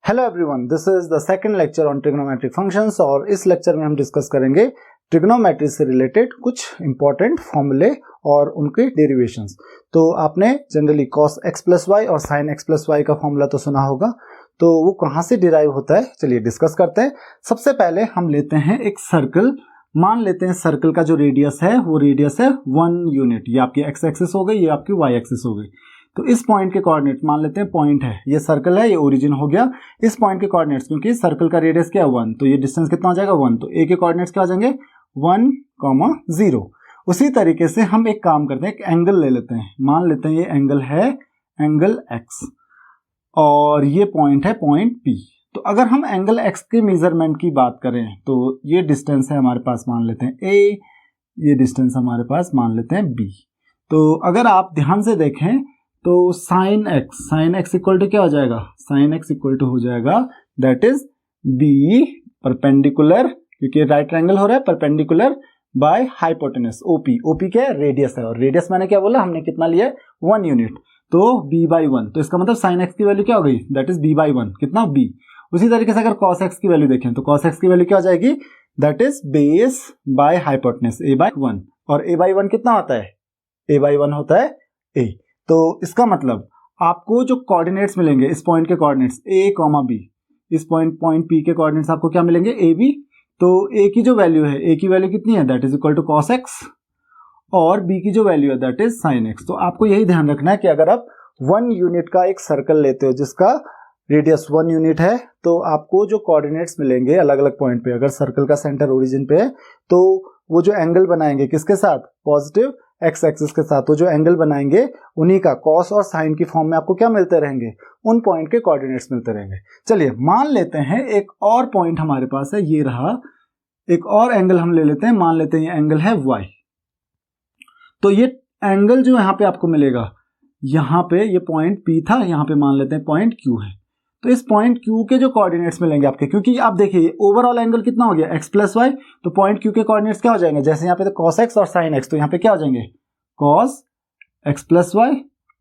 Hello everyone, this is the second lecture on trigonometric functions और इस lecture में हम डिस्कस करेंगे ट्रिग्नोमेट्री से रिलेटेड कुछ इंपॉर्टेंट फॉर्मूले और उनके डेरिवेशंस। तो आपने generally cos x plus y और sin x प्लस वाई का फॉर्मूला तो सुना होगा, तो वो कहाँ से डिराइव होता है चलिए डिस्कस करते हैं। सबसे पहले हम लेते हैं एक सर्कल, मान लेते हैं सर्कल का जो रेडियस है वो रेडियस है 1 यूनिट। ये आपकी x एक्सिस हो गई, ये आपकी y एक्सिस हो गई। तो इस पॉइंट के कोऑर्डिनेट मान लेते हैं पॉइंट है, ये सर्कल है, ये ओरिजिन हो गया। इस पॉइंट के कोऑर्डिनेट्स, क्योंकि सर्कल का रेडियस क्या है 1, तो ये डिस्टेंस कितना हो जाएगा 1, तो ए के कोऑर्डिनेट्स क्या हो जाएंगे 1, 0। उसी तरीके से हम एक काम करते हैं, एक एंगल ले लेते हैं, मान लेते हैं ये एंगल है एंगल x और ये पॉइंट है पॉइंट P। तो अगर हम एंगल x के मेजरमेंट की बात करें तो ये डिस्टेंस है हमारे पास, मान लेते हैं a, ये डिस्टेंस हमारे पास मान लेते हैं b। तो अगर आप ध्यान से देखें तो साइन एक्स इक्वल टू क्या हो जाएगा, साइन एक्स इक्वल टू हो जाएगा दैट इज बी परपेंडिकुलर, क्योंकि राइट ट्रायंगल हो रहा है, perpendicular by hypotenuse OP. OP क्या है, रेडियस है, और रेडियस मैंने क्या बोला, हमने कितना लिया है 1 यूनिट, तो b बाई 1। तो इसका मतलब साइन एक्स की वैल्यू क्या हो गई, दैट इज b बाई 1, कितना b। उसी तरीके से अगर कॉस एक्स की वैल्यू देखें तो कॉस एक्स की वैल्यू क्या हो जाएगी, that is base by hypotenuse a by 1, और a बाई 1 कितना होता है, a बाई 1 होता है a। तो इसका मतलब आपको जो कोऑर्डिनेट्स मिलेंगे इस पॉइंट के कोऑर्डिनेट्स a, b, इस पॉइंट P के कोऑर्डिनेट्स आपको क्या मिलेंगे a b। तो a की जो वैल्यू है, a की वैल्यू कितनी है, that is equal to cos x, और b की जो वैल्यू है दैट इज साइन एक्स। तो आपको यही ध्यान रखना है कि अगर आप 1 यूनिट का एक सर्कल लेते हो जिसका रेडियस 1 यूनिट है, तो आपको जो कोऑर्डिनेट्स मिलेंगे अलग अलग पॉइंट पे, अगर सर्कल का सेंटर ओरिजिन पे है तो वो जो एंगल बनाएंगे किसके साथ, पॉजिटिव एक्स एक्सिस के साथ, तो जो एंगल बनाएंगे उन्हीं का कॉस और साइन की फॉर्म में आपको क्या मिलते रहेंगे, उन पॉइंट के कोऑर्डिनेट्स मिलते रहेंगे। चलिए मान लेते हैं एक और पॉइंट हमारे पास है, ये रहा, एक और एंगल हम ले लेते हैं, मान लेते हैं ये एंगल है y। तो ये एंगल जो यहाँ पे आपको मिलेगा, यहाँ पे ये पॉइंट P था, यहाँ पे मान लेते हैं पॉइंट Q है। तो इस पॉइंट Q के जो कोऑर्डिनेट्स मिलेंगे आपके, क्योंकि आप देखिए ओवरऑल एंगल कितना हो गया x प्लस वाई, तो पॉइंट Q के कोऑर्डिनेट्स क्या हो जाएंगे, जैसे यहाँ पे तो cos x और sin x, तो यहाँ पे क्या हो जाएंगे cos x प्लस वाई,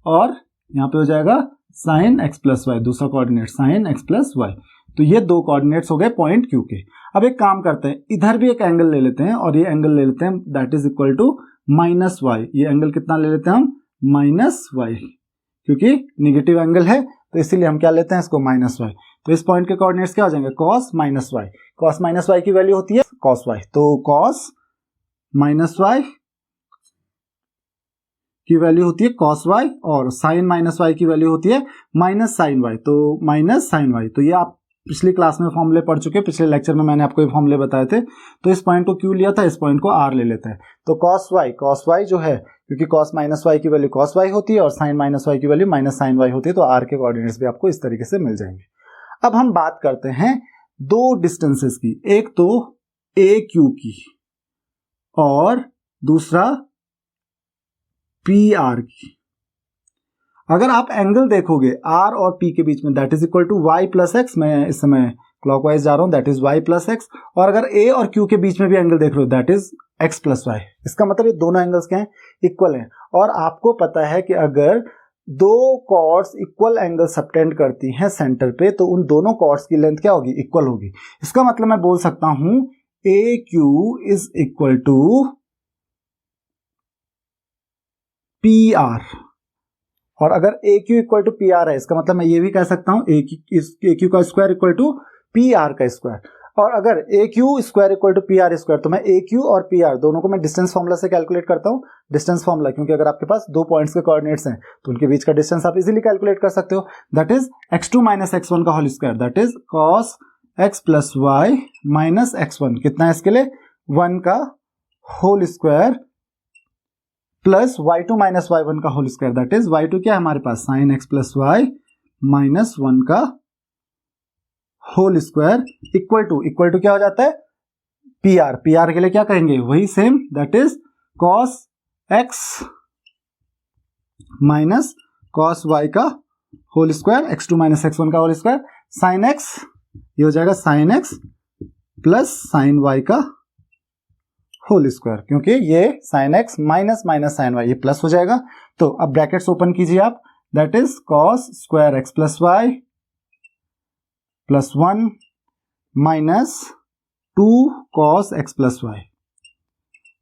और यहाँ पे हो जाएगा sin x प्लस वाई, दूसरा coordinate sin x plus y. तो ये दो कोऑर्डिनेट्स हो गए पॉइंट Q के। अब एक काम करते हैं, इधर भी एक एंगल ले लेते हैं, और ये एंगल ले लेते हैं that is equal to minus y. ये एंगल कितना ले लेते हैं हम, माइनस वाई, क्योंकि निगेटिव एंगल है तो इसीलिए हम क्या लेते हैं इसको माइनस वाई। तो इस पॉइंट के कोऑर्डिनेट्स क्या हो जाएंगे, cos minus y. cos minus y की वैल्यू होती है cos वाई, तो cos माइनस वाई की वैल्यू होती है cos वाई, और sin माइनस वाई की वैल्यू होती है माइनस sin वाई, तो माइनस sin वाई। तो ये आप पिछली क्लास में फॉर्मूले पढ़ चुके हैं, पिछले लेक्चर में मैंने आपको ये फॉर्मूले बताए थे। तो इस पॉइंट को Q लिया था, इस पॉइंट को R ले लेते हैं। तो cos y जो है, क्योंकि cos माइनस वाई की वैल्यू cos y होती है और sin माइनस वाई की वैल्यू माइनस sin y होती है, तो R के कोऑर्डिनेट्स भी आपको इस तरीके से मिल जाएंगे। अब हम बात करते हैं दो डिस्टेंसेस की, एक तो AQ की और दूसरा PR की। अगर आप एंगल देखोगे R और P के बीच में, that is equal to y plus x, मैं इस समय क्लॉकवाइज जा रहा हूं, that is y plus x. और अगर A और Q के बीच में भी एंगल देख रहे हो that is x plus y. इसका मतलब ये दोनों एंगल्स क्या हैं, इक्वल हैं। और आपको पता है कि अगर दो कॉर्ड्स इक्वल एंगल सबटेंड करती हैं सेंटर पे, तो उन दोनों कॉर्ड्स की लेंथ क्या होगी, इक्वल होगी। इसका मतलब मैं बोल सकता हूं AQ is equal to PR, और अगर AQ इक्वल टू PR है, इसका मतलब मैं ये भी कह सकता हूं AQ का स्क्वायर इक्वल टू PR का स्क्वायर। और अगर AQ square equal to PR square, तो मैं AQ और PR दोनों को मैं डिस्टेंस फॉर्मूला से कैलकुलेट करता हूं, डिस्टेंस फॉर्मूला, क्योंकि अगर आपके पास दो पॉइंट्स के कोऑर्डिनेट्स हैं तो उनके बीच का डिस्टेंस आप इजीली कैलकुलेट कर सकते हो, that is x2 minus x1 का whole square, that is cos x plus y minus x1, कितना है इसके लिए 1 का whole square, plus y2 minus y1 का whole square, that is y2 क्या है हमारे पास sin x plus y minus 1 का होल स्क्वायर, इक्वल टू क्या हो जाता है PR के लिए क्या कहेंगे, वही same, that is cos x minus cos y का whole square, x2 minus x1 का होल स्क्वायर, sin x, ये हो जाएगा sin x plus sin y का होल स्क्वायर, क्योंकि ये sin x minus minus sin y, ये प्लस हो जाएगा। तो अब ब्रैकेट्स ओपन कीजिए आप, that is cos square x plus y plus 1 minus 2 cos x plus y.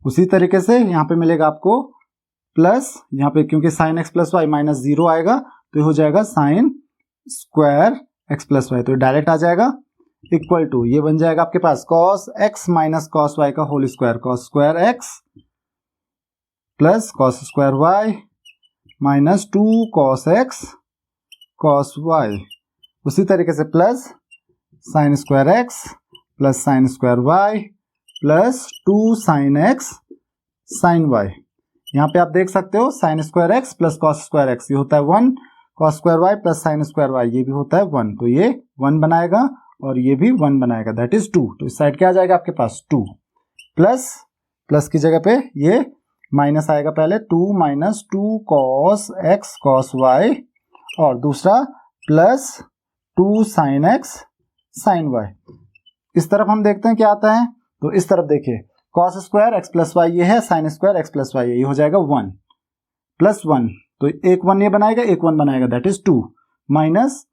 उसी तरीके से यहाँ पे मिलेगा आपको प्लस, यहाँ पे क्योंकि sine x plus y minus 0 आएगा तो ये हो जाएगा sine square x plus y, तो डायरेक्ट आ जाएगा इक्वल टू, ये बन जाएगा आपके पास cos x minus cos y का whole square, cos square x plus cos square y minus 2 cos x cos y. उसी तरीके से plus sine square x plus sine square y plus 2 sine x sine y. यहाँ पे आप देख सकते हो sine square x plus cos square x ये होता है 1, cos square y plus sine square y ये भी होता है 1, तो ये 1 बनाएगा और ये भी 1 बनाएगा, दैट इज 2। तो इस साइड क्या आ जाएगा आपके पास 2 प्लस की जगह पे ये माइनस आएगा, पहले 2 minus 2 cos x cos y और दूसरा plus 2 sine x sine y. इस तरफ हम देखते हैं क्या आता है, तो इस तरफ देखिए cos square x plus y ये है, sine square x plus y ये हो जाएगा 1 प्लस 1, तो एक 1 ये बनाएगा, एक 1 बनाएगा, that is 2 minus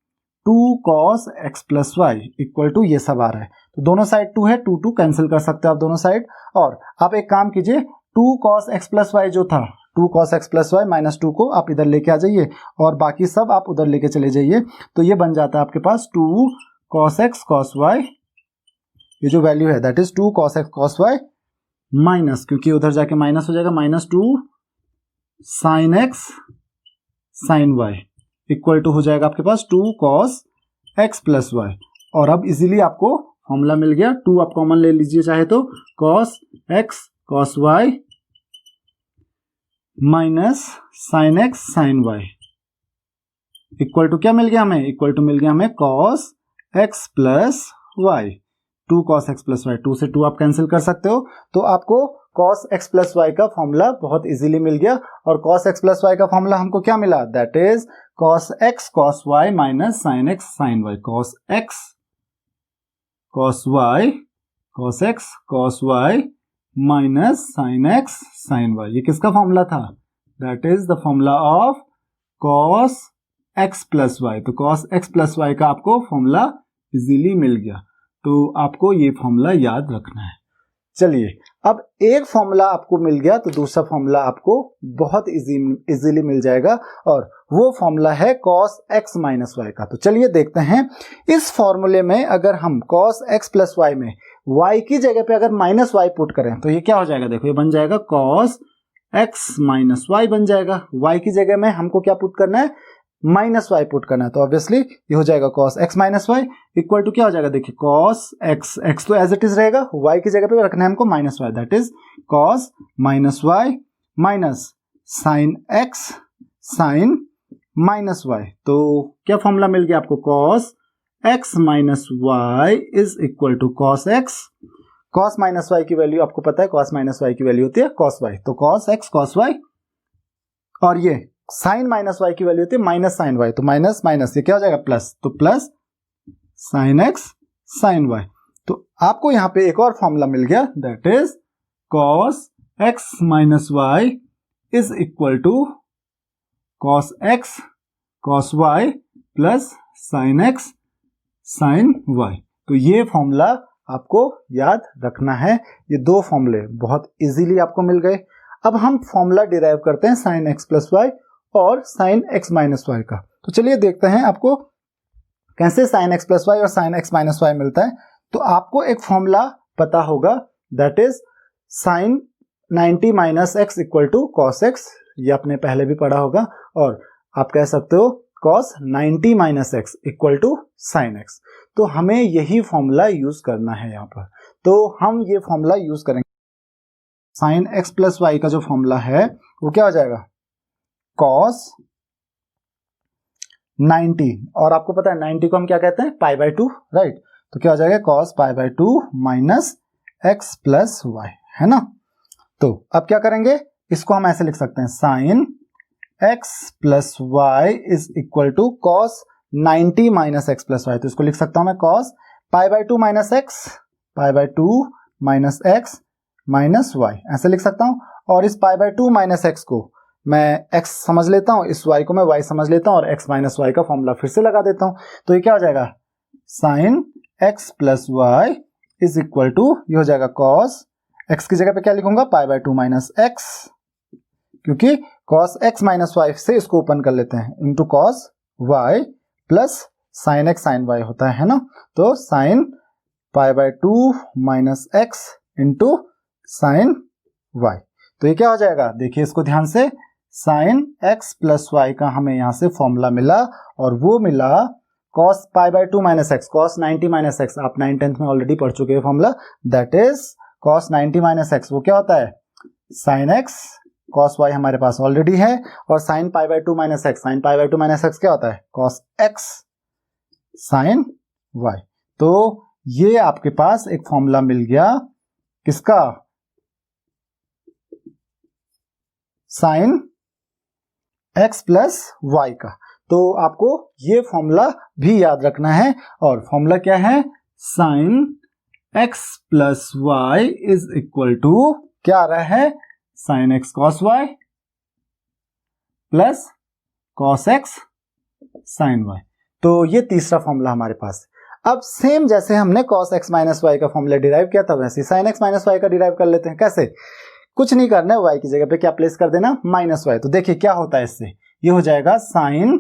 2 cos x plus y equal to ये सब आ रहा है, तो दोनों साइड 2 है, 2 कैंसिल कर सकते हो आप दोनों साइड। और आप एक काम कीजिए, 2 कॉस एक्स प्लस वाई जो था 2 cos x plus y minus 2 को आप इधर लेके आ जाइए और बाकी सब आप उधर लेके चले जाइए, तो ये बन जाता है आपके पास 2 कॉस एक्स कॉस वाई, ये जो वैल्यू है that is 2 cos x cos y minus, क्योंकि उधर जाके माइनस हो जाएगा, minus 2 sine x sine y equal to हो जाएगा आपके पास 2 कॉस एक्स प्लस वाई। और अब इजीली आपको फॉर्मूला मिल गया, 2 आप कॉमन ले लीजिए चाहे तो, cos x cos y minus sine x sine y equal to क्या मिल गया हमें, इक्वल टू मिल गया हमें cos x plus y, 2 cos x plus y, 2 से 2 आप कैंसिल कर सकते हो, तो आपको कॉस एक्स प्लस वाई का फॉर्मूला बहुत इजीली मिल गया। और कॉस एक्स प्लस वाई का फॉर्मूला हमको क्या मिला, that is cos x cos y minus sine x sine y, cos x cos y cos x cos y minus sine x sine y, ये किसका फॉर्मूला था, that is the formula of cos x plus y. तो cos x plus y का आपको formula easily मिल गया, तो आपको ये फॉर्मूला याद रखना है। चलिए अब एक फॉर्मूला आपको मिल गया तो दूसरा फॉर्मूला आपको बहुत इजीली मिल जाएगा, और वो फॉर्मूला है cos x माइनस वाई का। तो चलिए देखते हैं, इस फॉर्मूले में अगर हम cos x प्लस वाई में y की जगह पे अगर माइनस वाई पुट करें तो ये क्या हो जाएगा, देखो ये बन जाएगा cos x माइनस वाई बन जाएगा। y की जगह में हमको क्या पुट करना है, माइनस वाई पुट करना है, तो ऑब्वियसली ये हो जाएगा cos x minus y equal to क्या हो जाएगा, देखिए cos x तो एज इट इज रहेगा, y की जगह पे रखना है हमको minus y, that is cos minus y minus sine x sine minus y. तो क्या फॉर्मूला मिल गया आपको, cos x minus y is equal to cos x, cos minus y की वैल्यू आपको पता है, cos माइनस वाई की वैल्यू होती है cos y, तो cos x cos y, और ये साइन माइनस वाई की वैल्यू होती है माइनस साइन वाई, तो माइनस माइनस ये क्या हो जाएगा प्लस, तो plus sine x sine y. तो आपको यहां पे एक और फॉर्मूला मिल गया, that is cos x minus y is equal to cos x cos y plus sine x sine y. तो ये फॉर्मूला आपको याद रखना है, ये दो फॉर्मूले बहुत इजीली आपको मिल गए। अब हम फॉर्मूला डिराइव करते हैं साइन एक्स प्लस वाई और साइन एक्स माइनस वाई का। तो चलिए देखते हैं आपको कैसे साइन एक्स प्लस वाई और साइन एक्स माइनस वाई मिलता है। तो आपको एक फॉर्मूला पता होगा, that is sine 90 minus x equal to cos x, ये आपने पहले भी पढ़ा होगा, और आप कह सकते हो cos 90 minus x equal to sine x. तो हमें यही फॉर्मूला यूज करना है यहाँ पर, तो हम ये फॉर्मूला यूज करेंगे। साइन एक्स प्लस वाई का जो फॉर्मूला है वो क्या हो जाएगा, cos 90, और आपको पता है 90 को हम क्या कहते हैं, पाई बाय 2, राइट। तो क्या हो जाएगा cos pi by 2 minus x plus y, है ना। तो अब क्या करेंगे, इसको हम ऐसे लिख सकते हैं, sine x plus y is equal to cos 90 minus x plus y. तो इसको लिख सकता हूं मैं cos pi by 2 minus x pi by 2 minus x minus y, ऐसे लिख सकता हूं। और इस पाई बाय 2 माइनस एक्स को मैं x समझ लेता हूं, इस y को मैं y समझ लेता हूं, और x माइनस वाई का फॉर्मूला फिर से लगा देता हूं। तो ये क्या हो जाएगा, sine x plus y is equal to, ये हो जाएगा कॉस एक्स की जगह पे क्या लिखूंगा, पाई बाय 2 माइनस एक्स, क्योंकि कॉस एक्स माइनस वाई से इसको ओपन कर लेते हैं, into cos y plus sine x sine y होता है ना, तो sine pi by 2 minus x into sine y. तो ये क्या हो जाएगा, देखिए इसको ध्यान से, साइन एक्स प्लस वाई का हमें यहां से फॉर्मूला मिला, और वो मिला cos pi by 2 minus x, cos 90 minus x, आप 9th में ऑलरेडी पढ़ चुके हैं formula, that is cos 90 minus x, वो क्या होता है, साइन एक्स, cos वाई हमारे पास ऑलरेडी है, और sign pi by 2 minus x, sign pi by 2 minus x क्या होता है, cos एक्स साइन वाई। तो ये आपके पास एक फॉर्मूला मिल गया, किसका, साइन एक्स प्लस वाई का। तो आपको ये फॉर्मूला भी याद रखना है, और फॉर्मूला क्या है, sine x plus y is equal to, क्या आ रहा है, sine x cos y plus cos x sine y. तो ये तीसरा फॉर्मूला हमारे पास। अब सेम जैसे हमने कॉस एक्स माइनस वाई का फॉर्मूला डिराइव किया था, वैसे साइन एक्स माइनस वाई का डिराइव कर लेते हैं। कैसे, कुछ नहीं करना है, वाई की जगह पे क्या प्लेस कर देना, माइनस वाई। तो देखिए क्या होता है इससे, ये हो जाएगा sine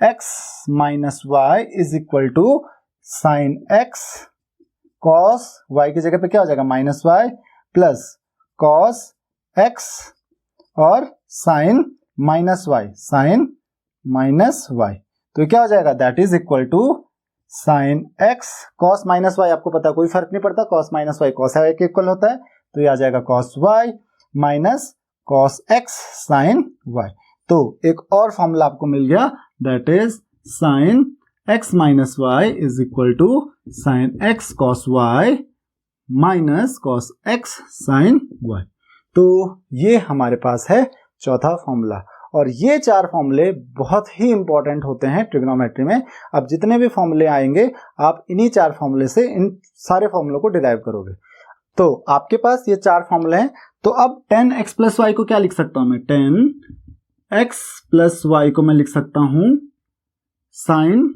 x minus y is equal to sine x cos y की जगह पे क्या हो जाएगा, minus y plus cos x और sine minus y, sine minus y. तो क्या हो जाएगा, that is equal to sine x cos minus y, आपको पता कोई फर्क नहीं पड़ता, cos minus y cos y के इक्वल होता है, तो ये आ जाएगा cos y minus cos x sine y. तो एक और फॉर्मूला आपको मिल गया, that is sine x minus y is equal to sine x cos y minus cos x sine y. तो ये हमारे पास है चौथा फॉर्मूला, और ये चार फॉर्मूले बहुत ही इंपॉर्टेंट होते हैं ट्रिग्नोमेट्री में। अब जितने भी फॉर्मूले आएंगे, आप इन्हीं चार फॉर्मूले से इन सारे फॉर्मूलों को डिराइव करोगे। तो आपके पास ये चार फॉर्मूले हैं। तो अब 10x प्लस वाई को क्या लिख सकता हूं मैं, 10x प्लस वाई को मैं लिख सकता हूं sine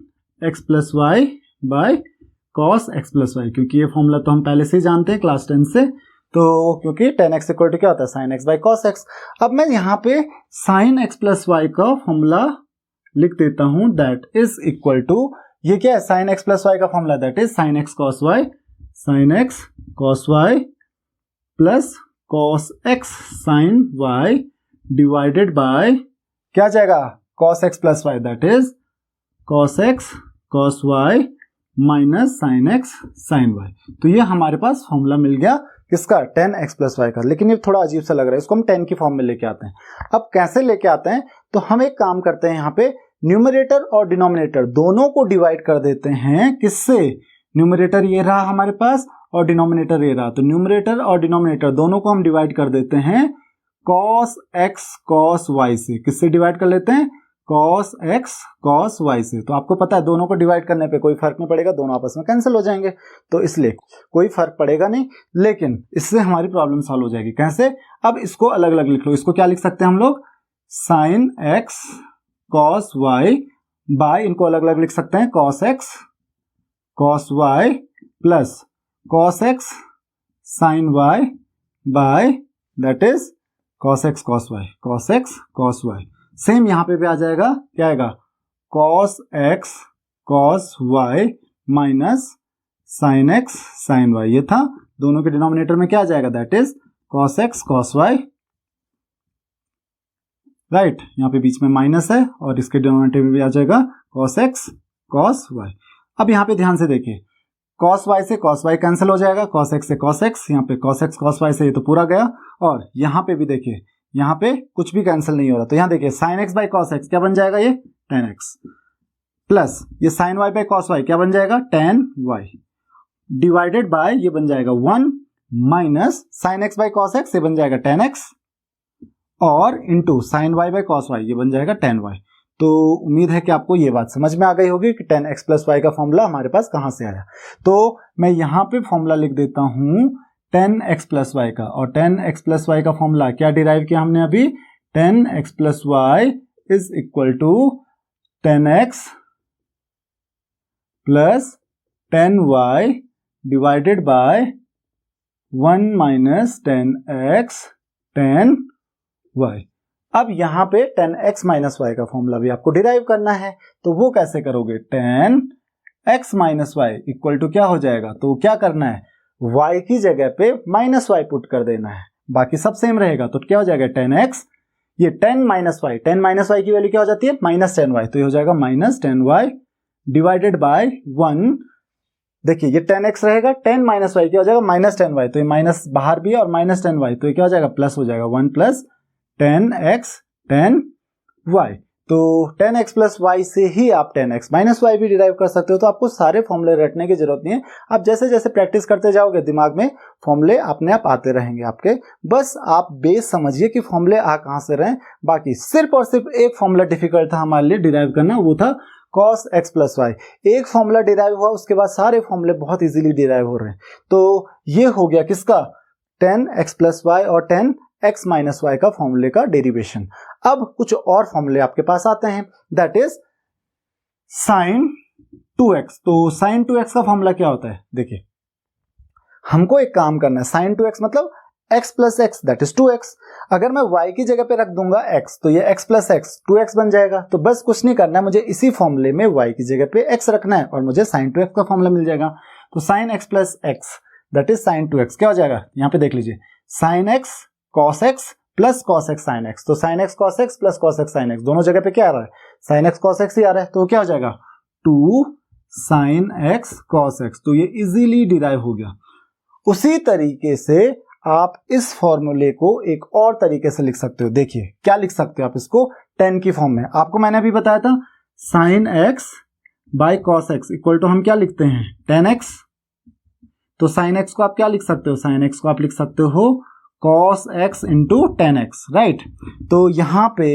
x plus y by cos x plus y, क्योंकि ये फॉर्मूला तो हम पहले से ही जानते हैं क्लास 10 से। तो क्योंकि 10x इक्वल टू क्या होता है, sine x by cos x. अब मैं यहाँ पे साइन एक्स प्लस वाई का फॉर्मूला लिख देता हूं, दैट इज इक्वल टू, ये क्या है, साइन एक्स प्लस वाई का formula, that is sine x cos y, sine x cos y plus cos x sine y divided by क्या जाएगा, cos x plus y, that is cos x cos y minus sine x sine y. तो ये हमारे पास formula मिल गया किसका, 10x plus y का। लेकिन ये थोड़ा अजीब सा लग रहा है, इसको हम 10 की फॉर्म में लेके आते हैं। अब कैसे लेके आते हैं, तो हम एक काम करते हैं, यहाँ पे न्यूमरेटर और डिनोमिनेटर दोनों को डिवाइड कर देते हैं, किससे, न्यूमरेटर ये रहा हमारे पास और डिनोमिनेटर ये रहा, तो न्यूमरेटर और डिनोमिनेटर दोनों को हम डिवाइड कर देते हैं कॉस एक्स कॉस वाई से। किससे डिवाइड कर लेते हैं, कॉस एक्स कॉस वाई से। तो आपको पता है दोनों को डिवाइड करने पे कोई फर्क नहीं पड़ेगा, दोनों आपस में कैंसिल हो जाएंगे, तो इसलिए कोई फर्क पड़ेगा नहीं, लेकिन इससे हमारी प्रॉब्लम सॉल्व हो जाएगी। कैसे, अब इसको अलग अलग लिख लो। इसको क्या लिख सकते हैं हम लोग, sine x cos y by, इनको अलग अलग लिख सकते हैं, cos x cos y plus cos x sine y by, that is cos x cos y, cos x cos y. Same यहां पे भी आ जाएगा, क्या आएगा, cos x cos y minus sine x sine y. ये था, दोनों के डिनोमिनेटर में क्या आ जाएगा, that is cos x cos y, right, यहाँ पे बीच में माइनस है, और इसके डिनोमिनेटर में भी आ जाएगा कॉस एक्स कॉस वाई। अब यहाँ पे ध्यान से देखिए, कॉस वाई से कॉस वाई कैंसिल हो जाएगा, कॉस एक्स से कॉस एक्स, यहाँ पे कॉस एक्स कॉस वाई से ये तो पूरा गया, और यहाँ पे भी देखिए, यहाँ पे कुछ भी कैंसिल नहीं हो रहा, तो यहाँ देखिए sine x by cos x क्या बन जाएगा, ये 10x प्लस ये sine y by cos y क्या बन जाएगा, 10y डिवाइडेड बाय ये बन जाएगा 1 minus sine x by cos x, ये बन जाएगा 10x और into sine y by cos y, ये बन जाएगा 10y। तो उम्मीद है कि आपको ये बात समझ में आ गई होगी कि 10x प्लस वाई का फॉर्मूला हमारे पास कहां से आया। तो मैं यहां पे फॉर्मूला लिख देता हूं 10x प्लस वाई का, और 10x प्लस वाई का फॉर्मूला क्या डिराइव किया हमने अभी, 10x plus y is equal to 10x plus 10y divided by 1 minus 10x 10y। अब यहाँ पे 10x माइनस वाई का फॉर्मूला भी आपको डिराइव करना है, तो वो कैसे करोगे? 10x minus y equal to क्या हो जाएगा? तो क्या करना है, y की जगह पे माइनस वाई पुट कर देना है, बाकी सब सेम रहेगा। तो क्या हो जाएगा 10x, ये 10 माइनस वाई, 10 माइनस वाई की वैल्यू क्या हो जाती है? माइनस 10y, तो ये हो जाएगा माइनस 10y डिवाइडेड बाय 1। देखिए ये 10x रहेगा, 10 माइनस वाई क्या हो जाएगा? माइनस 10y, तो ये माइनस बाहर भी है और माइनस 10y, तो ये क्या हो जाएगा? प्लस हो जाएगा 1 प्लस 10x 10y। तो 10x प्लस y से ही आप 10x माइनस वाई भी डिराइव कर सकते हो। तो आपको सारे फॉर्मूले रटने की जरूरत नहीं है, आप जैसे जैसे प्रैक्टिस करते जाओगे दिमाग में फॉर्मूले अपने आप आते रहेंगे आपके। बस आप बेस समझिए कि फॉर्मूले आ कहां से रहे। बाकी सिर्फ और सिर्फ एक फॉर्मूला डिफिकल्ट था हमारे लिए डिराइव करना, वो था cos x प्लस वाई। एक फॉर्मूला डिराइव हुआ, उसके बाद सारे फॉर्मूले बहुत इजीली डिराइव हो रहे हैं। तो ये हो गया किसका? 10x प्लस वाई और 10x माइनस वाई का फॉर्मूले का डेरिवेशन। अब कुछ और फॉर्मूले आपके पास आते हैं, दैट इज sin 2x। तो sin 2x का फॉर्मूला क्या होता है? देखिए हमको एक काम करना है, sin 2x मतलब x plus x that is 2x। अगर मैं y की जगह पे रख दूंगा x, तो ये x प्लस एक्स 2x बन जाएगा। तो बस कुछ नहीं करना है, मुझे इसी फॉर्मूले में y की जगह पे x रखना है और मुझे sin 2x का फॉर्मूला मिल जाएगा। तो sin x plus x that is sin 2x क्या हो जाएगा? यहाँ पे देख लीजिए, sin x cos x plus cos x sin x। तो sin x cos x plus cos x sin x, दोनों जगह पे क्या आ रहा है? sin x cos x ही आ रहा है, तो क्या हो जाएगा? 2 sin x cos x। तो ये इजीली डिराइव हो गया। उसी तरीके से आप इस फॉर्मूले को एक और तरीके से लिख सकते हो। देखिए क्या लिख सकते हो आप इसको 10 की फॉर्म में। आपको मैंने अभी बताया था sin x बाय cos x इक्वल टू हम क्या लिखते हैं? 10x। तो sin x को आप क्या लिख सकते हो? sin x को आप लिख सकते हो cos x into 10x, right. तो यहाँ पे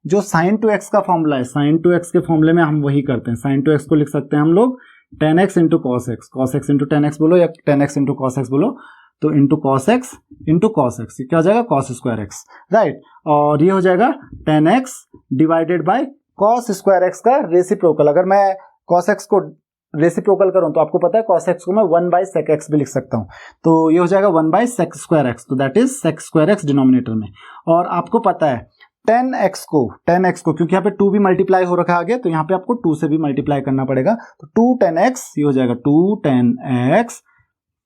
जो sin 2x का फॉर्मूला है, sin 2x के फॉर्मूले में हम वही करते हैं। sin 2x को लिख सकते हैं हम लोग 10x into cos x, cos x into 10x बोलो या 10x इंटू cos x बोलो, तो into cos x into cos x क्या हो जाएगा? cos square x, right. और ये हो जाएगा 10x divided by cos square x का रेसिप्रोकल। अगर मैं cos x को रेसिप्रोकल करूं तो आपको पता है cos x को मैं 1 बाय sec x भी लिख सकता हूं। तो ये हो जाएगा 1 बाय sec स्क्वायर x, तो that is sec square x denominator में। और आपको पता है 10x को क्योंकि यहाँ पे 2 भी मल्टीप्लाई हो रखा है आगे, तो यहाँ पे आपको 2 से भी मल्टीप्लाई करना पड़ेगा। तो 2 10x ये हो जाएगा 2 10x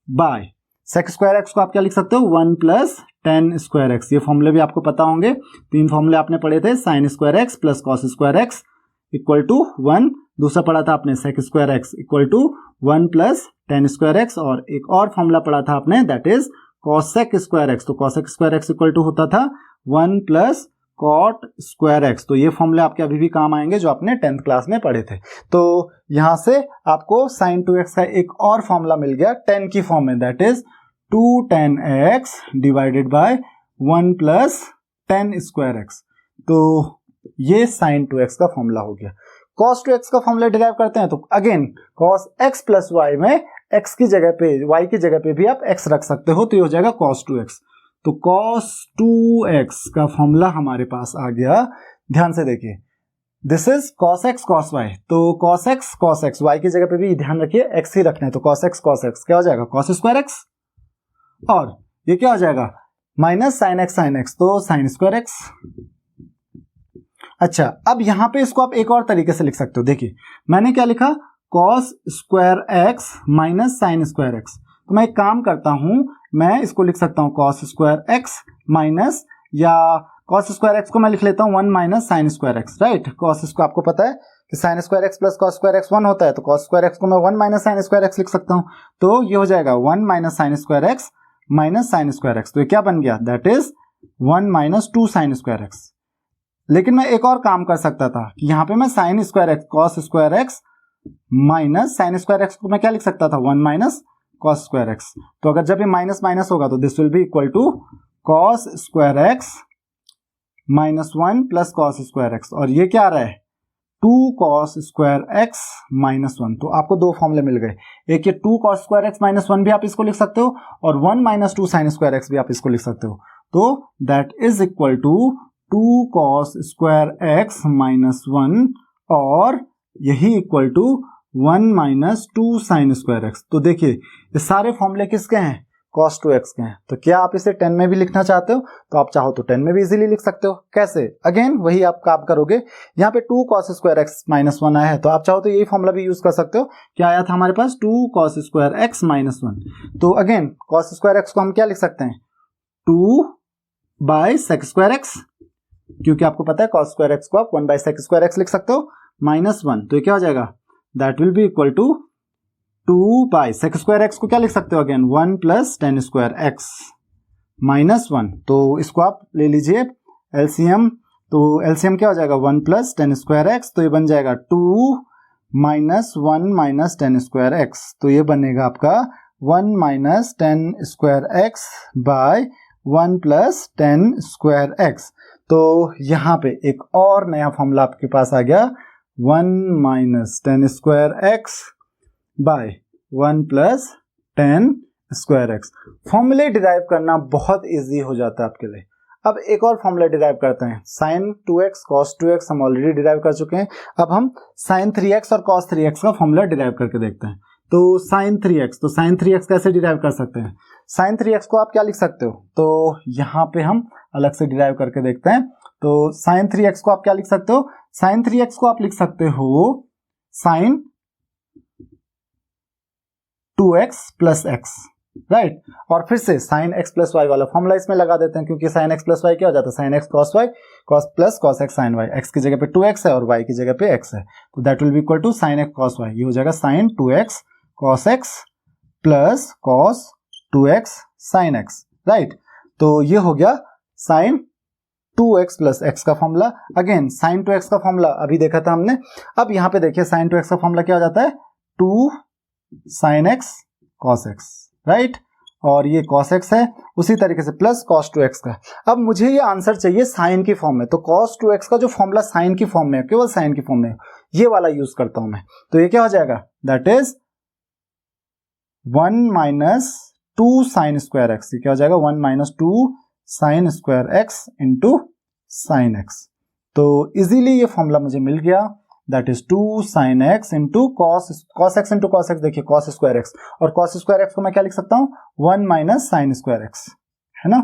bye sec square x को आप क्या लिख सकते हो? 1 प्लस 10 स्क्वायर x। ये फॉर्मूले भी आपको पता होंगे, 3 फॉर्मूले आपने पढ़े थे, sin square x plus cos square x equal to 1। दूसरा पढ़ा था आपने sec square x equal to 1 plus 10 square x। और एक और फॉर्मूला पढ़ा था आपने that is cosec square x। तो cosec square x equal to होता था 1 प्लस cot स्क्वायर x। तो ये फॉर्मूले आपके अभी भी काम आएंगे जो आपने 10th क्लास में पढ़े थे। तो यहां से आपको sin 2x का एक और फॉर्मूला मिल गया 10 की फॉर्म में, that is 2 10x divided by 1 plus 10 square x। तो ये sin 2x का फॉर्मूला हो गया। cos 2x का फॉर्मूला डिराइव करते हैं, तो again cos x plus y में x की जगह पे y की जगह पे भी आप x रख सकते हो, तो ये हो जाएगा cos 2x। तो cos 2x का फॉर्मूला हमारे पास आ गया। ध्यान से देखिए, this is cos x cos y। तो cos x y की जगह पे भी ध्यान रखिए x ही रखना है। तो cos x क्या हो जाएगा? cos square x। और ये क्या हो जाएगा? माइनस sin x, तो sin स्क्वायर x। अच्छा, अब यहां पे इसको आप एक और तरीके से लिख सकते हो। देखिए मैंने क्या लिखा? cos square x minus sin square x। तो मैं एक काम करता हूं, मैं इसको लिख सकता हूं cos स्क्वायर x माइनस, या cos स्क्वायर x को मैं लिख लेता हूं 1 minus sin square x, right. cos इसको आपको पता है कि sin square x plus cos square x 1 होता है, तो cos स्क्वायर x को मैं 1 माइनस sin स्क्वायर x लिख सकता हूं। तो ये हो जाएगा 1 minus sin square x minus sin square x। तो ये क्या बन गया? That is 1 minus 2 sin square x। लेकिन मैं एक और काम कर सकता था कि यहाँ पे मैं sin square x cos square x minus sin square x को मैं क्या लिख सकता था? 1 माइनस cos स्क्वायर x। तो अगर जब ये माइनस माइनस होगा तो this will be equal to cos square x minus 1 plus cos square x। और ये क्या आ रहा है? 2 cos स्क्वायर x माइनस 1। तो आपको दो फॉर्मूले मिल गए, एक ये 2 cos स्क्वायर x माइनस 1 भी आप इसको लिख सकते हो, और 1 माइनस 2 sin स्क्वायर x भी आप इसको लिख सकते हो। तो that is equal to 2 cos square x minus 1, और यही equal to 1 minus 2 sine square x. तो देखिए ये सारे फॉर्मूले किसके हैं, cos 2x के हैं। तो क्या आप इसे 10 में भी लिखना चाहते हो, तो आप चाहो तो 10 में भी इजीली लिख सकते हो। कैसे, अगेन वही आप काम करोगे, यहाँ पे 2 cos स्क्वायर एक्स माइनस 1 आया है, तो आप चाहो तो यही फॉर्मूला भी यूज कर सकते हो। क्या आया था हमारे पास, 2 cos स्क्वायर एक्स माइनस 1। तो अगेन cos स्क्वायर एक्स को हम क्या लिख सकते हैं, 2 बाय सेक स्क्वायर एक्स, क्योंकि आपको पता है cos स्क्वायर एक्स को आप 1 बाय सेक स्क्वायर एक्स लिख सकते हो, माइनस 1। तो ये क्या हो जाएगा, that will be equal to 2 by sec square x को क्या लिख सकते हो again, 1 plus tan square x minus 1। तो इसको आप ले लीजिए एलसीएम, तो एलसीएम क्या हो जाएगा, 1 प्लस टेन स्क्वायर एक्स, तो ये बन जाएगा 2 minus 1 minus tan square x. तो ये बनेगा आपका 1 minus tan square x by 1 plus tan square x. तो यहाँ पे एक और नया फॉर्मूला आपके पास आ गया, 1 minus tan square x by 1 plus tan square x. फॉर्मूले डिराइव करना बहुत इजी हो जाता है आपके लिए। अब एक और फॉर्मूला डिराइव करते हैं, sin 2x cos 2x हम ऑलरेडी डिराइव कर चुके हैं। अब हम sin 3x और cos 3x का फॉर्मूला डिराइव करके देखते हैं। तो sin 3x, तो sin 3x कैसे डिराइव कर सकते हैं, sin 3x को आप क्या लिख सकते हो, तो यहाँ पे हम अलग से डिराइव करके देखते हैं। तो sin 3x को आप क्या लिख सकते हो, sin 3x को आप लिख सकते हो sin 2x plus x, right. और फिर से sin x प्लस वाई वाला फॉर्मूला इसमें लगा देते हैं, क्योंकि sin x प्लस वाई क्या हो जाता है, sin x cos y cos plus cos x sin y, x की जगह पे 2x है और y की जगह पे x है, तो that will be equal to sin x cos y। ये हो जाएगा sin 2x cos x plus cos 2x sin x, right. तो ये हो गया sin 2x प्लस x का फॉर्मूला। अगेन sin 2x का फॉर्मूला अभी देखा था हमने। अब यहाँ पे देखिए sin 2x का फॉर्मूला क्या हो जाता है, 2 sin x cos x, right. और ये cos x है, उसी तरीके से प्लस cos 2x का। अब मुझे ये आंसर चाहिए साइन की फॉर्म में, तो cos 2x का जो फॉर्मूला साइन की फॉर्म में है, केवल साइन की फॉर्म में, ये वाला यूज करता हूं मैं। तो ये क्या हो जाएगा, that is 1 minus 2 sine square x. क्या हो जाएगा, 1 minus 2 sine square x into sign x. तो इजीली ये फॉर्मूला मुझे मिल गया, that is 2 sine x into cos x into cos x. देखिए cos स्क्वायर एक्स, और cos स्क्वायर एक्स को मैं क्या लिख सकता हूं, 1 माइनस साइन स्क्वायर एक्स, है ना।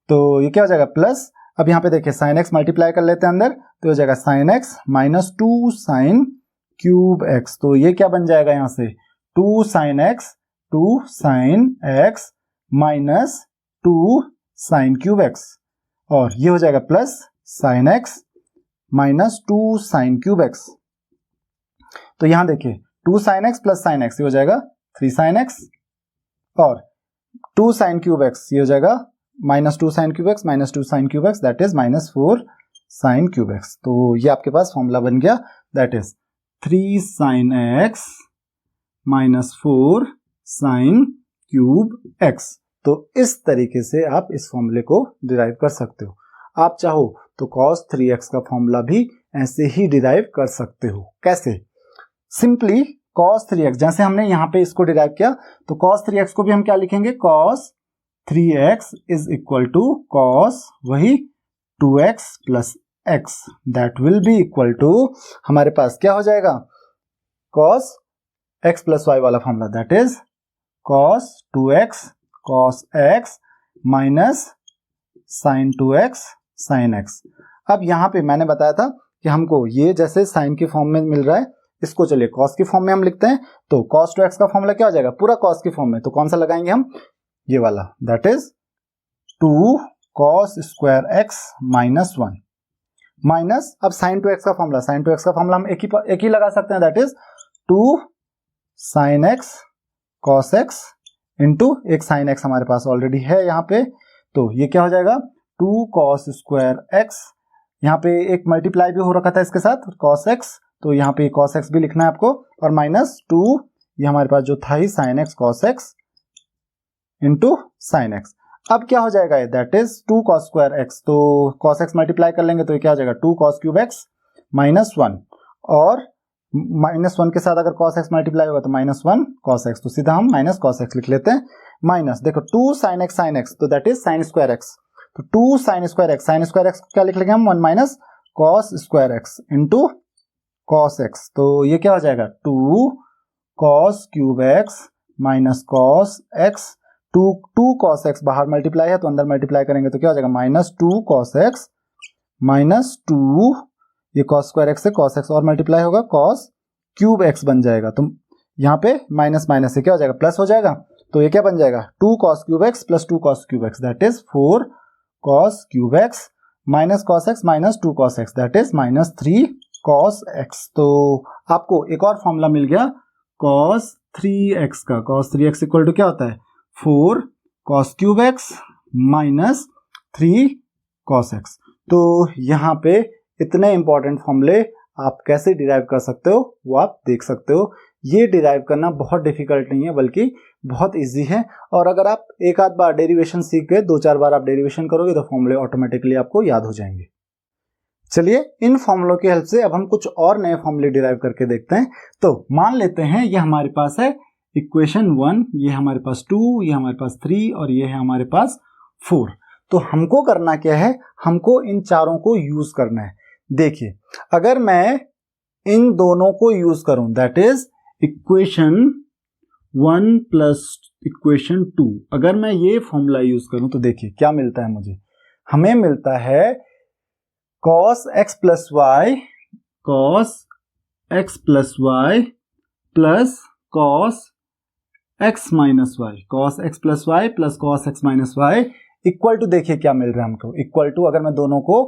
तो ये क्या हो जाएगा प्लस, अब यहाँ पे देखिए साइन एक्स मल्टीप्लाई कर लेते हैं अंदर, तो हो जाएगा sine x minus 2 sine cube x. तो ये क्या बन जाएगा यहाँ से, 2 sine x 2 sine x minus 2 sine cube x, और ये हो जाएगा plus sine x minus 2 sine cube x. तो यहां देखिए 2 sine x plus sine x, ये हो जाएगा 3 साइन एक्स, और 2 साइन क्यूब एक्स ये हो जाएगा minus 2 sine cube x minus 2 sine cube x, that is minus 4 sine cube x. तो ये आपके पास फॉर्मूला बन गया, that is 3 sign x minus 4 sine cube x. तो इस तरीके से आप इस फॉर्मूले को डिराइव कर सकते हो। आप चाहो तो cos 3x का फॉर्मूला भी ऐसे ही डिराइव कर सकते हो। कैसे, सिंपली cos 3x, जैसे हमने यहाँ पे इसको डिराइव किया, तो cos 3x को भी हम क्या लिखेंगे, cos 3x is equal to cos वही 2x प्लस x, that will be equal to, हमारे पास क्या हो जाएगा, cos x प्लस y वाला formula, that is cos 2x cos x minus sin 2x sin x। अब यहाँ पे मैंने बताया था कि हमको ये जैसे साइन की फॉर्म में मिल रहा है, इसको चलिए cos की फॉर्म में हम लिखते हैं। तो cos 2x का फॉर्मूला क्या हो जाएगा, पूरा cos की फॉर्म में, तो कौन सा लगाएंगे हम, ये वाला, that is 2 cos square x minus 1 minus, अब sin 2x का फॉर्मूला, sin 2x का फॉर्मूला हम एक ही लगा सकते हैं, that is 2 sin x cos x into एक sin x हमारे पास ऑलरेडी है यहाँ पे, तो ये क्या हो जाएगा 2 cos स्क्वायर x, यहाँ पे एक मल्टीप्लाई भी हो रखा था इसके साथ cos x, तो यहाँ पे cos x भी लिखना है आपको, और माइनस 2 ये हमारे पास जो था ही sin x cos x into sin x। अब क्या हो जाएगा ये, that is 2 cos square x, तो cos x मल्टीप्लाई कर लेंगे तो ये क्या हो जाएगा 2 cos क्यूब x माइनस 1, और माइनस 1 के साथ अगर cos x मल्टीप्लाई होगा तो माइनस 1 cos x, तो सीधा हम माइनस cos x लिख लेते हैं, माइनस देखो 2 sin x, तो that is sin square x, तो 2 sin स्क्वायर x को क्या लिख लेंगे हम, 1 minus cos square x into cos x, तो ये क्या हो जाएगा 2 cos cube x minus cos x, two cos x बाहर मल्टीप्लाई है तो अंदर मल्टीप्लाई करेंगे तो क्या हो जाएगा माइनस 2 कॉस एक्स माइनस 2, ये कॉस स्क्वायर एक्स से कॉस एक्स और मल्टीप्लाई होगा कॉस क्यूब एक्स बन जाएगा। तो यहाँ पे माइनस माइनस से क्या हो जाएगा प्लस हो जाएगा, तो ये क्या बन जाएगा 2 cos cube x plus 2 cos cube x that is 4 cos cube x minus cos x minus 2 cos x that is minus 3 cos x. तो आपको एक और फॉर्मूला मिल गया कॉस 3x का। कॉस 3x इक्वल टू क्या होता है 4 cos cube x minus 3 cos x. तो यहाँ पे इतने इंपॉर्टेंट फॉर्मूले आप कैसे डिराइव कर सकते हो वो आप देख सकते हो। ये डिराइव करना बहुत डिफिकल्ट नहीं है बल्कि बहुत इजी है, और अगर आप एक आध बार डेरिवेशन सीख गए, 2-4 बार आप डेरिवेशन करोगे तो फॉर्मूले ऑटोमेटिकली आपको याद हो जाएंगे। चलिए इन फॉर्मूलों की हेल्प से अब हम कुछ और नए फॉर्मूले डिराइव करके देखते हैं। तो मान लेते हैं ये हमारे पास है इक्वेशन 1, ये हमारे पास 2, ये हमारे पास 3 और ये है हमारे पास 4। तो हमको करना क्या है, हमको इन चारों को यूज करना है। देखिए अगर मैं इन दोनों को यूज करूं that is equation 1 plus equation 2, अगर मैं ये फॉर्मूला यूज करूं तो देखिए क्या मिलता है मुझे, हमें मिलता है cos x plus y cos x plus y plus cos x minus y, cos x plus y plus cos x minus y equal to, देखिए क्या मिल रहा है हमको, इक्वल टू अगर मैं दोनों को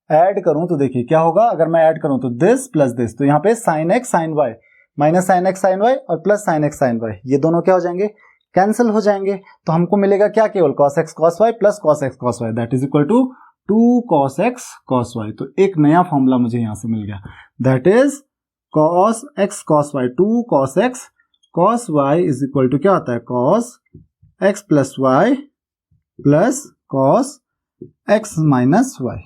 ऐड करूं तो देखिए क्या होगा, अगर मैं ऐड करूं तो दिस प्लस दिस, तो यहाँ पे sin x sin y minus sin x sin y और plus sin x sin y, ये दोनों क्या हो जाएंगे कैंसिल हो जाएंगे। तो हमको मिलेगा क्या, केवल cos x cos y plus cos x cos y that is equal to 2 cos x cos y। तो एक नया फॉर्मूला मुझे यहां से मिल गया that is cos x cos y, 2 cos x cos y is equal to क्या होता है cos x plus y plus cos x minus y।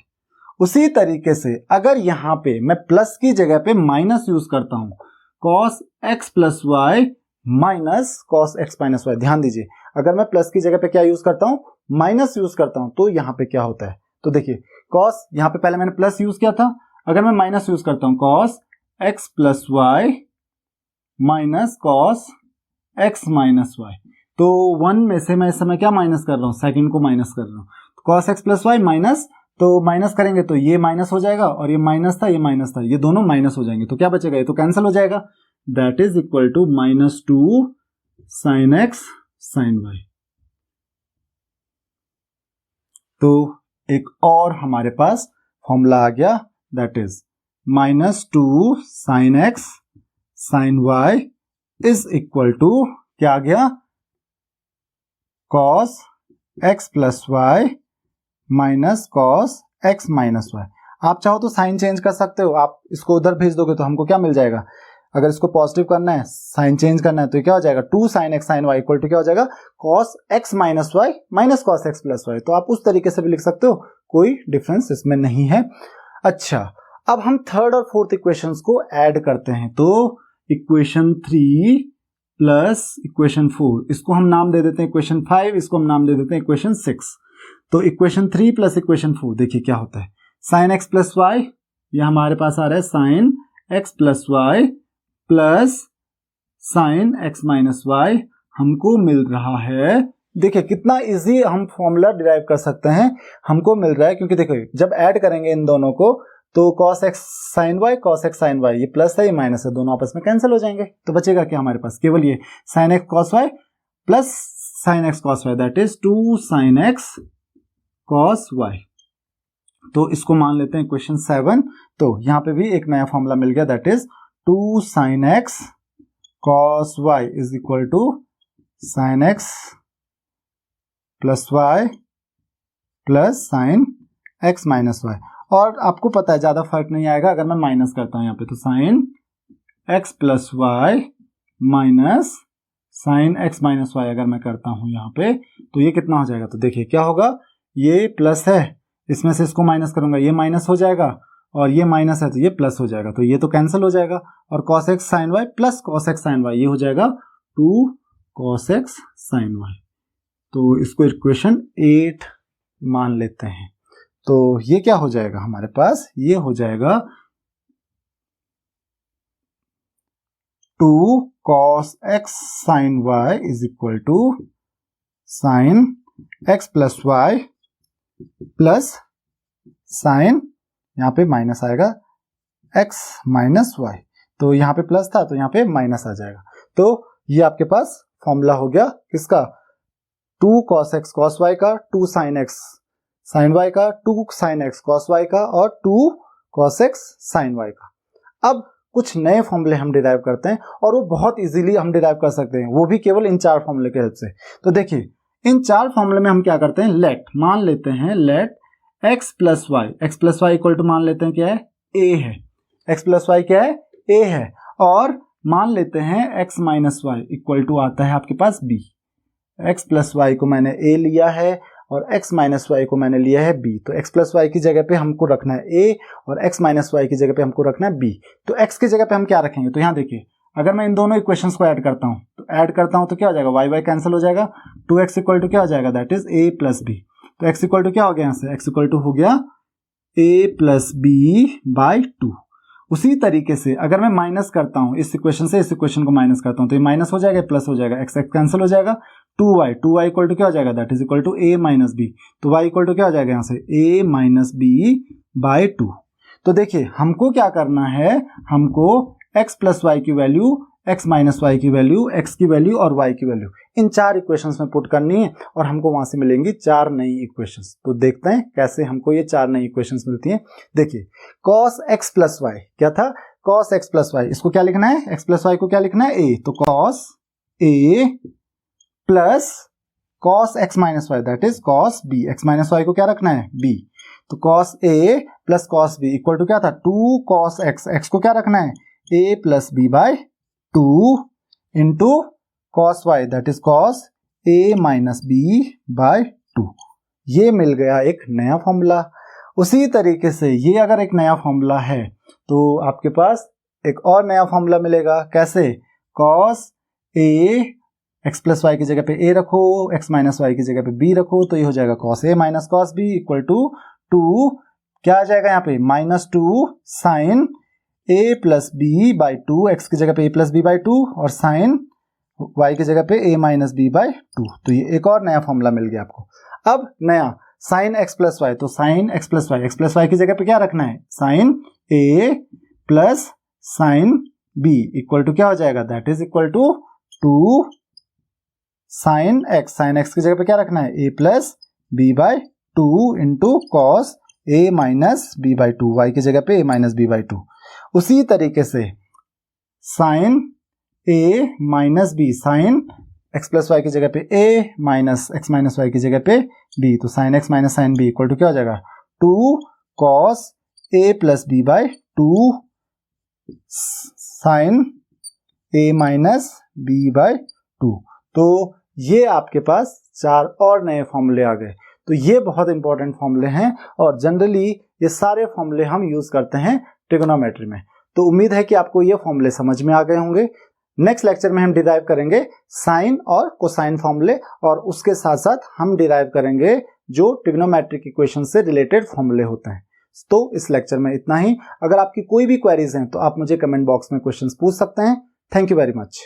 उसी तरीके से अगर यहां पे मैं प्लस की जगह पे माइनस यूज करता हूं cos x plus y minus cos x minus y, ध्यान दीजिए अगर मैं प्लस की जगह पे क्या यूज करता हूं माइनस यूज करता हूं तो यहां पे क्या होता है, तो देखिए cos, यहां पे पहले मैंने प्लस यूज किया था, अगर मैं माइनस यूज करता हूं cos x plus y minus cos x minus y, तो 1 में से मैं इस समय क्या माइनस कर रहा हूं, सेकंड को माइनस कर रहा हूं, cos x plus y minus, तो माइनस करेंगे तो ये माइनस हो जाएगा और ये माइनस था ये माइनस था, ये दोनों माइनस हो जाएंगे, तो क्या बचेगा, ये तो कैंसिल हो जाएगा that is equal to minus 2 sin x sin y। तो एक और हमारे पास फॉर्मूला आ गया that is minus 2 sin x sin y is equal to क्या आ गया cos x plus y minus cos x minus y। आप चाहो तो साइन चेंज कर सकते हो, आप इसको उधर भेज दोगे तो हमको क्या मिल जाएगा, अगर इसको पॉजिटिव करना है साइन चेंज करना है तो क्या हो जाएगा 2 sin x sin y equal to क्या हो जाएगा cos x minus y minus cos x plus y। तो आप उस तरीके से भी लिख सकते हो, कोई डिफरेंस इसमें नहीं है। अच्छा अब हम थर्ड और फोर्थ इक्वेशंस को ऐड करते हैं, तो इक्वेशन 3 प्लस इक्वेशन 4, इसको हम नाम दे देते हैं इक्वेशन 5, इसको हम नाम दे देते हैं इक्वेशन 6। तो इक्वेशन 3 प्लस इक्वेशन 4 देखिए क्या होता है, साइन x प्लस वाई, यह हमारे पास आ रहा है sine x plus y plus sine x minus y, हमको मिल रहा है, देखिए कितना इजी हम फॉर्मूला डिराइव कर सकते हैं, हमको मिल रहा है क्योंकि देखो जब ऐड करेंगे इन दोनों को तो cos x sin y cos x sin y, ये प्लस है ये माइनस है, दोनों आपस में कैंसिल हो जाएंगे, तो बचेगा क्या हमारे पास, केवल ये sin x cos y plus sin x cos y that is 2 sin x cos y। तो इसको मान लेते हैं इक्वेशन 7। तो यहां पे भी एक नया फॉर्मूला मिल गया that is 2 sin x cos y is equal to sin x plus y plus sin x minus y। और आपको पता है ज्यादा फर्क नहीं आएगा अगर मैं माइनस करता हूं यहाँ पे, तो sin x plus y minus sin x minus y अगर मैं करता हूं यहाँ पे तो ये कितना हो जाएगा, तो देखिए क्या होगा, ये प्लस है इसमें से इसको माइनस करूंगा ये माइनस हो जाएगा और ये माइनस है तो ये प्लस हो जाएगा, तो ये तो कैंसिल हो जाएगा और cos x sin y plus cos x sin y ये हो जाएगा 2 cos x sin y। तो इसको इक्वेशन 8 मान लेते हैं, तो ये क्या हो जाएगा हमारे पास, ये हो जाएगा 2 cos x sin y is equal to sin x plus y plus sine, यहाँ पे माइनस आएगा x माइनस वाई, तो यहाँ पे प्लस था तो यहाँ पे माइनस आ जाएगा। तो ये आपके पास फॉर्मूला हो गया किसका, 2 cos x cos y का, 2 sin x sin y का, 2 sin x cos y का और 2 cos x sin y का। अब कुछ नए फॉर्मूले हम डिराइव करते हैं और वो बहुत इजीली हम डिराइव कर सकते हैं, वो भी केवल इन 4 फॉर्मूले के हेल्प से। तो देखिए इन 4 फॉर्मूले में हम क्या करते हैं, लेट मान लेते हैं, let x plus y equal to मान लेते हैं क्या है, a है, x प्लस वाई क्या है, a है, और मान लेते हैं x minus y equal to आता है आपके पास b। x प्लस वाई को मैंने a लिया है और x माइनस वाई को मैंने लिया है b, तो x प्लस वाई की जगह पे हमको रखना है a और x माइनस वाई की जगह पे हमको रखना है b। तो x की जगह पे हम क्या रखेंगे, तो यहाँ देखिए अगर मैं इन दोनों इक्वेशंस को ऐड करता हूँ तो क्या हो जाएगा, y कैंसिल हो जाएगा, 2x इक्वल टू क्या हो जाएगा, that is a plus b। तो x इक्वल टू क्या हो गया, यहाँ से x इक्वल टू हो गया a प्लस b बाई 2। उसी तरीके से अगर मैं माइनस करता हूँ इस इक्वेशन से इस इक्वेशन को माइनस करता हूँ तो ये माइनस हो जाएगा, प्लस हो जाएगा, x कैंसिल हो जाएगा, 2y इक्वल टू क्या हो जाएगा, that is equal to a minus b। तो y इक्वल टू क्या हो जाएगा यहाँ से, a माइनस b बाई 2। तो देखिए हमको क्या करना है, हमको x प्लस वाई की वैल्यू, x माइनस वाई की वैल्यू, x की वैल्यू और y की वैल्यू इन 4 इक्वेशंस में पुट करनी है और हमको वहां से मिलेंगी 4 नई इक्वेशंस। तो देखते हैं कैसे हमको ये 4 नई इक्वेशंस मिलती हैं। देखिए cos x प्लस वाई क्या था, cos x प्लस वाई, इसको क्या लिखना है, x प्लस वाई को क्या लिखना है, a, तो cos a plus cos x minus y that is cos b, x minus y को क्या रखना है, b, तो cos a plus cos b equal to क्या था, 2 cos x, x को क्या रखना है, a plus b by 2 into cos y that is cos a minus b by 2। ये मिल गया एक नया फॉर्मूला। उसी तरीके से ये अगर एक नया फॉर्मूला है तो आपके पास एक और नया फॉर्मूला मिलेगा, कैसे, cos a x plus y की जगह पे a रखो, x माइनस वाई की जगह पे b रखो, तो ये हो जाएगा cos a minus cos b equal to 2 क्या आ जाएगा यहाँ पे, minus 2 sine a plus b by 2, x की जगह पे a प्लस b बाई 2 और साइन y की जगह पे a माइनस b बाई 2। तो ये एक और नया फॉर्मूला मिल गया आपको। अब नया साइन x प्लस वाई, तो साइन x प्लस वाई की जगह पे क्या रखना है, sine a plus sine b equal to क्या हो जाएगा, that is equal to 2 sine x की जगह पे क्या रखना है, a plus b by 2 into cos a minus b by 2, y की जगह पे a माइनस b बाई 2। उसी तरीके से sine a minus b, sine x plus y की जगह पे a minus x minus y की जगह पे b, तो sine x minus sine b equal to क्या हो जाएगा, 2 cos a plus b by 2 sine a minus b by 2। तो ये आपके पास 4 और नए फॉर्मूले आ गए। तो ये बहुत इंपॉर्टेंट फॉर्मूले हैं और जनरली ये सारे फॉर्मूले हम यूज करते हैं ट्रिगोनोमेट्री में। तो उम्मीद है कि आपको ये फॉर्मूले समझ में आ गए होंगे। नेक्स्ट लेक्चर में हम डिराइव करेंगे साइन और कोसाइन फॉर्मूले और उसके साथ साथ हम डिराइव करेंगे जो ट्रिग्नोमेट्रिक इक्वेशन से रिलेटेड फॉर्मूले होते हैं। तो इस लेक्चर में इतना ही। अगर आपकी कोई भी क्वेरीज हैं तो आप मुझे कमेंट बॉक्स में क्वेश्चंस पूछ सकते हैं। Thank you very much.